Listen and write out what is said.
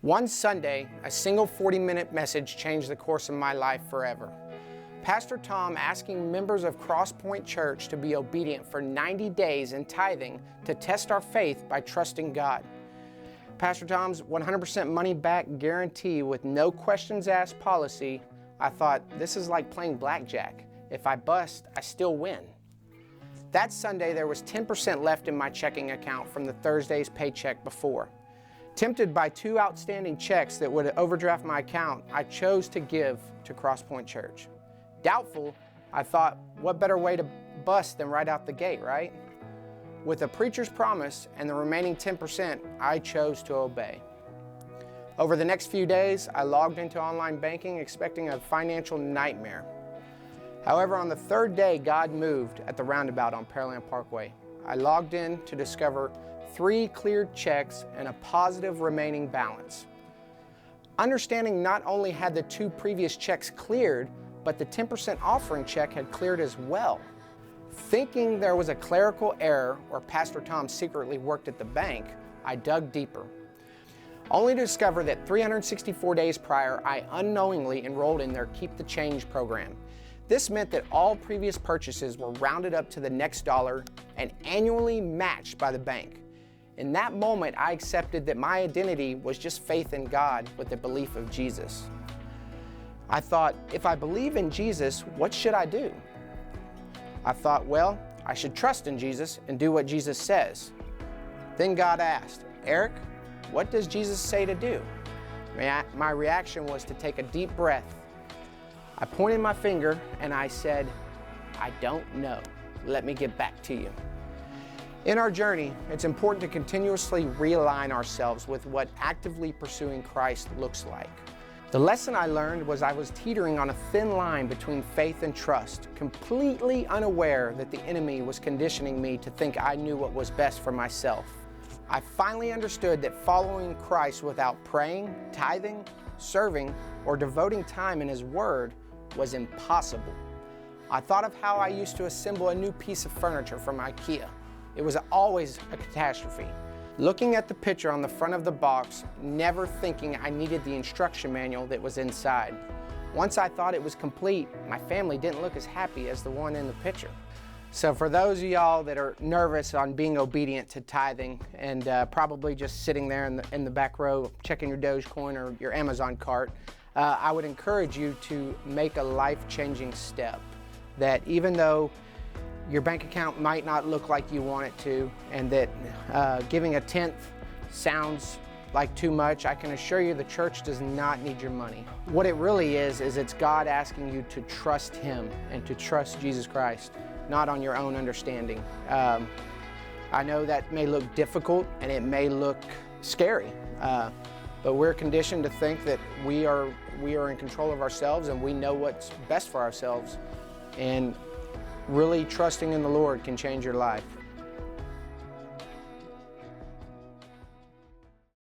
One Sunday, a single 40-minute message changed the course of my life forever. Pastor Tom asking members of Crosspoint Church to be obedient for 90 days in tithing to test our faith by trusting God. Pastor Tom's 100% money-back guarantee with no questions asked policy, I thought, this is like playing blackjack. If I bust, I still win. That Sunday, there was 10% left in my checking account from the Thursday's paycheck before. Tempted by 2 outstanding checks that would overdraft my account, I chose to give to Crosspoint Church. Doubtful, I thought, what better way to bust than right out the gate, right? With a preacher's promise and the remaining 10%, I chose to obey. Over the next few days, I logged into online banking expecting a financial nightmare. However, on the 3rd day, God moved at the roundabout on Pearland Parkway. I logged in to discover 3 cleared checks and a positive remaining balance. Understanding not only had the 2 previous checks cleared, but the 10% offering check had cleared as well. Thinking there was a clerical error or Pastor Tom secretly worked at the bank, I dug deeper. Only to discover that 364 days prior, I unknowingly enrolled in their Keep the Change program. This meant that all previous purchases were rounded up to the next dollar and annually matched by the bank. In that moment, I accepted that my identity was just faith in God with the belief of Jesus. I thought, if I believe in Jesus, what should I do? I thought, well, I should trust in Jesus and do what Jesus says. Then God asked, Eric, what does Jesus say to do? My reaction was to take a deep breath. I pointed my finger and I said, I don't know. Let me get back to you. In our journey, it's important to continuously realign ourselves with what actively pursuing Christ looks like. The lesson I learned was I was teetering on a thin line between faith and trust, completely unaware that the enemy was conditioning me to think I knew what was best for myself. I finally understood that following Christ without praying, tithing, serving, or devoting time in His Word was impossible. I thought of how I used to assemble a new piece of furniture from IKEA. It was always a catastrophe. Looking at the picture on the front of the box, never thinking I needed the instruction manual that was inside. Once I thought it was complete, my family didn't look as happy as the one in the picture. So for those of y'all that are nervous on being obedient to tithing and probably just sitting there in the back row checking your Dogecoin or your Amazon cart, I would encourage you to make a life-changing step. That even though your bank account might not look like you want it to, and that giving a 10th sounds like too much, I can assure you the church does not need your money. What it really is it's God asking you to trust Him and to trust Jesus Christ, not on your own understanding. I know that may look difficult and it may look scary, but we're conditioned to think that we are in control of ourselves and we know what's best for ourselves. And really trusting in the Lord can change your life.